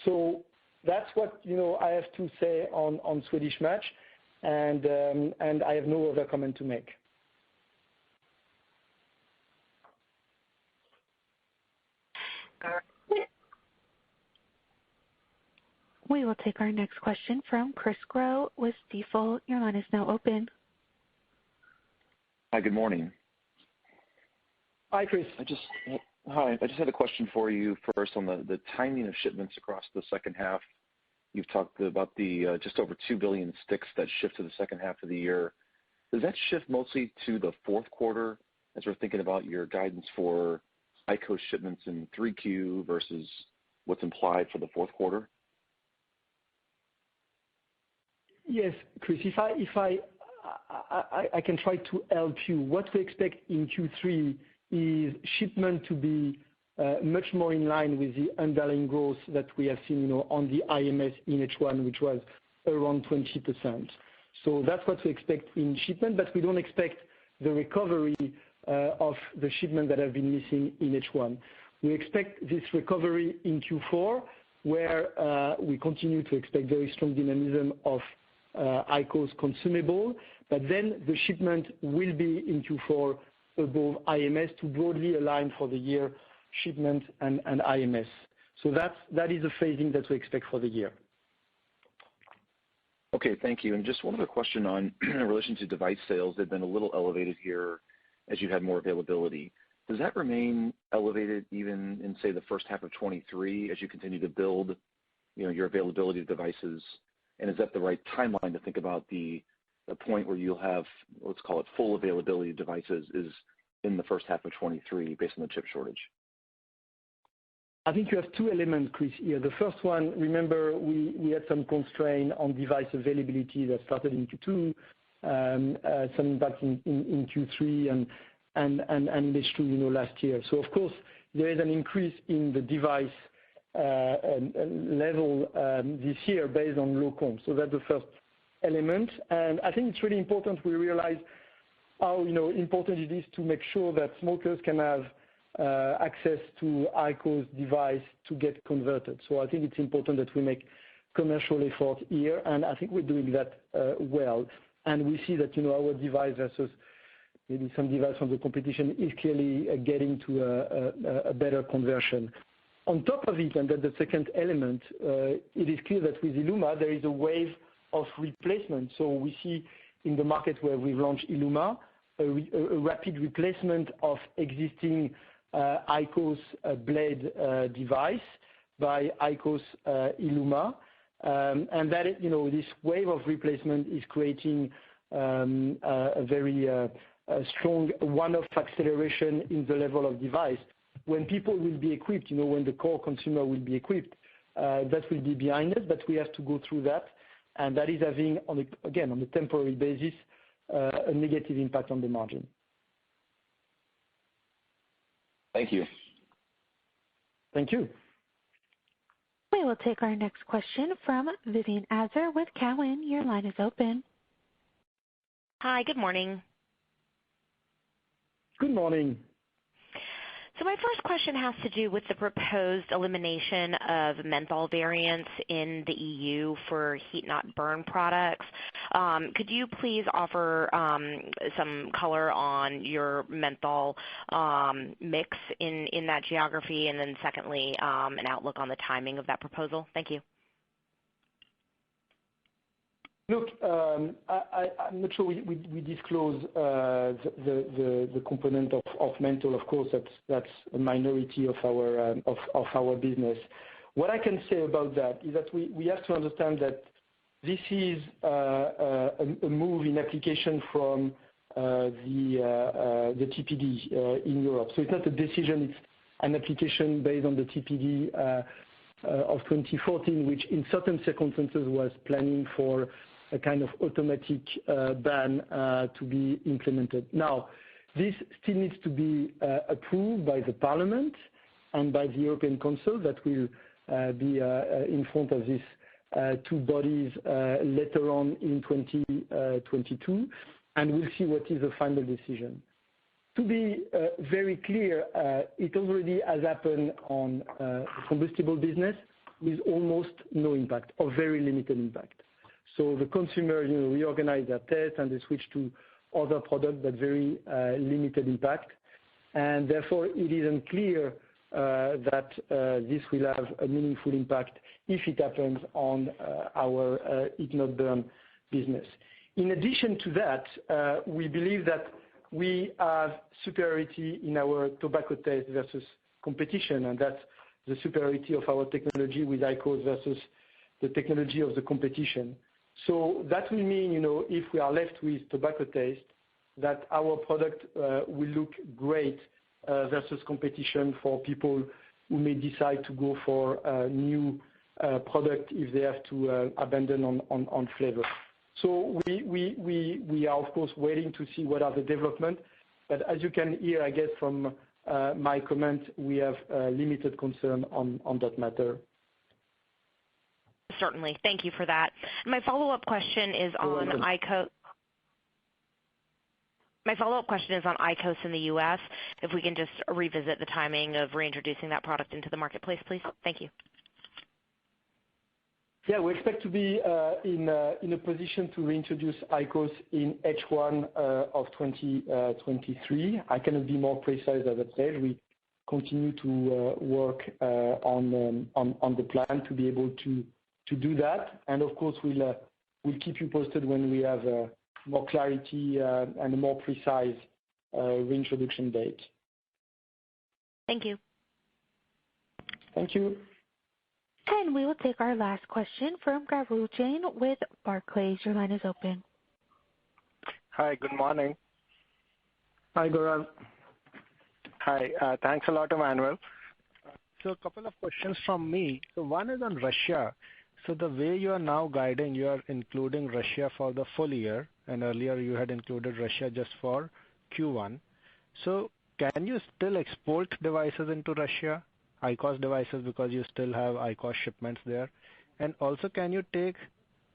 So that's what I have to say on Swedish Match, and I have no other comment to make. We will take our next question from Chris Growe with Stifel. Your line is now open. Hi, good morning. Hi, Chris. I just had a question for you first on the timing of shipments across the second half. You've talked about the just over 2 billion sticks that shift to the second half of the year. Does that shift mostly to the fourth quarter as we're thinking about your guidance for IQOS shipments in 3Q versus what's implied for the fourth quarter? Yes, Chris, if I can try to help you. What we expect in Q3 is shipment to be much more in line with the underlying growth that we have seen on the IMS in H1, which was around 20%. So that's what we expect in shipment, but we don't expect the recovery of the shipment that have been missing in H1. We expect this recovery in Q4, where we continue to expect very strong dynamism of IQOS consumable, but then the shipment will be in Q4 above IMS to broadly align for the year shipment and IMS. So that is the phasing that we expect for the year. Okay, thank you. And just one other question on in relation to device sales. They've been a little elevated here as you had more availability. Does that remain elevated even in, say, the first half of 23 as you continue to build, your availability of devices? And is that the right timeline to think about the point where you'll have, let's call it full availability of devices is in the first half of 23 based on the chip shortage? I think you have two elements, Chris, here. The first one, remember, we had some constraint on device availability that started in Q2, some impact in Q3 and H2, last year. So of course, there is an increase in the device level this year based on low comp. So that's the first element. And I think it's really important we realize how important it is to make sure that smokers can have access to IQOS device to get converted. So I think it's important that we make commercial effort here, and I think we're doing that well. And we see that our device versus maybe some device from the competition is clearly getting to a better conversion. On top of it, and that's the second element, it is clear that with ILUMA there is a wave of replacement. So we see in the market where we've launched ILUMA a rapid replacement of existing IQOS blade device by IQOS ILUMA, and that this wave of replacement is creating a very strong one-off acceleration in the level of device. When people will be equipped, when the core consumer will be equipped, that will be behind us, but we have to go through that, and that is having, on a temporary basis, a negative impact on the margin. Thank you. Thank you. We will take our next question from Vivien Azer with Cowen. Your line is open. Hi, good morning. Good morning. So my first question has to do with the proposed elimination of menthol variants in the EU for heat-not-burn products. Could you please offer some color on your menthol mix in that geography, and then secondly, an outlook on the timing of that proposal? Thank you. Look, I'm not sure we disclose the component of menthol. Of course, that's a minority of our business. What I can say about that is that we have to understand that this is a move in application from the TPD in Europe. So it's not a decision; it's an application based on the TPD of 2014, which in certain circumstances was planning for a kind of automatic ban to be implemented. Now, this still needs to be approved by the Parliament and by the European Council that will be in front of these two bodies later on in 2022, and we'll see what is the final decision. To be very clear, it already has happened on the combustible business with almost no impact or very limited impact. So the consumer, reorganize their test and they switch to other products, but very limited impact. And therefore, it isn't clear that this will have a meaningful impact if it happens on our heat-not-burn business. In addition to that, we believe that we have superiority in our tobacco taste versus competition, and that's the superiority of our technology with IQOS versus the technology of the competition. So that will mean, if we are left with tobacco taste, that our product will look great versus competition for people who may decide to go for a new product if they have to abandon on flavor. So we are, of course, waiting to see what are the developments. But as you can hear, I guess, from my comment, we have limited concern on that matter. Certainly. Thank you for that. My follow-up question is on IQOS. My follow-up question is on IQOS in the U.S. If we can just revisit the timing of reintroducing that product into the marketplace, please. Thank you. Yeah, we expect to be in a position to reintroduce IQOS in H1 of 2023. I cannot be more precise at that stage. We continue to work on the plan to be able to do that, and of course we'll keep you posted when we have more clarity and a more precise reintroduction date. Thank you. Thank you. And we will take our last question from Gaurav Jain with Barclays. Your line is open. Hi, good morning. Hi, Gaurav. Hi, thanks a lot, Emmanuel. So a couple of questions from me. So one is on Russia. So the way you are now guiding, you are including Russia for the full year, and earlier you had included Russia just for Q1. So can you still export devices into Russia, IQOS devices, because you still have IQOS shipments there? And also, can you take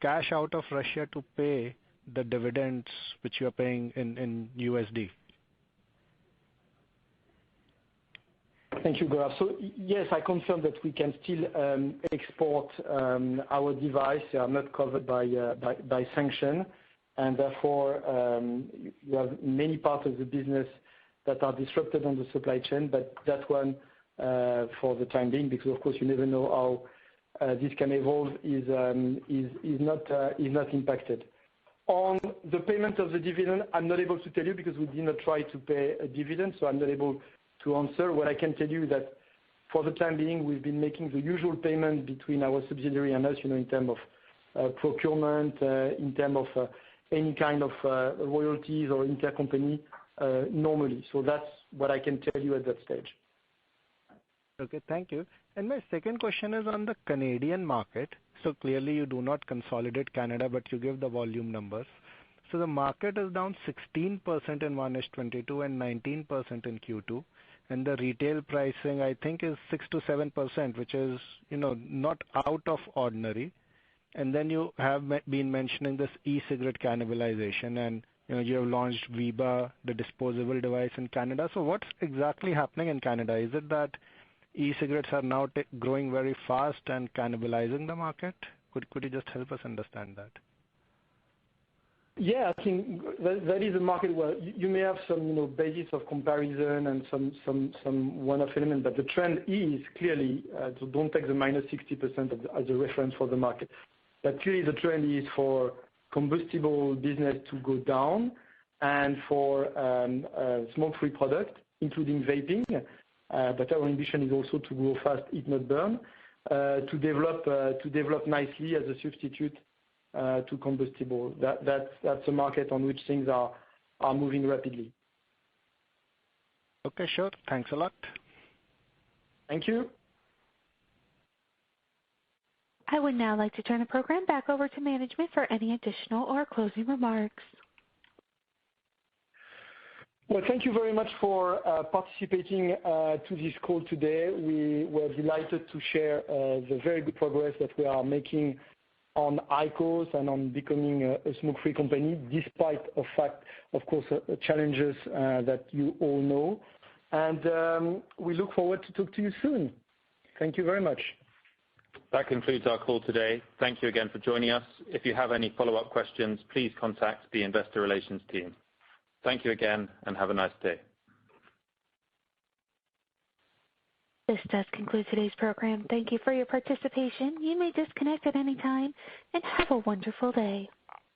cash out of Russia to pay the dividends which you are paying in USD? Thank you, Gaurav. So yes, I confirm that we can still export our device. They are not covered by sanction, and therefore you have many parts of the business that are disrupted on the supply chain, but that one for the time being, because of course you never know how this can evolve, is not impacted. On the payment of the dividend, I'm not able to tell you because we did not try to pay a dividend, so I'm not able to answer. What I can tell you is that for the time being, we've been making the usual payment between our subsidiary and us, in terms of procurement, in terms of any kind of royalties or intercompany normally. So that's what I can tell you at that stage. Okay, thank you. And my second question is on the Canadian market. So clearly you do not consolidate Canada, but you give the volume numbers. So the market is down 16% in 1H22 and 19% in Q2. And the retail pricing, I think, is 6 to 7%, which is, not out of ordinary. And then you have been mentioning this e-cigarette cannibalization, and you have launched Viba, the disposable device in Canada. So what's exactly happening in Canada? Is it that e-cigarettes are now growing very fast and cannibalizing the market? Could you just help us understand that? Yeah, I think that is a market where you may have some basis of comparison and some one-off element, but the trend is clearly, so don't take the minus 60% as a reference for the market. But clearly the trend is for combustible business to go down and for smoke-free product, including vaping. But our ambition is also to grow fast, eat not burn, to develop nicely as a substitute to combustible. That's a market on which things are moving rapidly. Okay, sure. Thanks a lot. Thank you. I would now like to turn the program back over to management for any additional or closing remarks. Well, thank you very much for participating to this call today. We were delighted to share the very good progress that we are making on IQOS and on becoming a smoke-free company, despite of course, challenges that you all know. And we look forward to talk to you soon. Thank you very much. That concludes our call today. Thank you again for joining us. If you have any follow-up questions, please contact the Investor Relations team. Thank you again, and have a nice day. This does conclude today's program. Thank you for your participation. You may disconnect at any time, and have a wonderful day.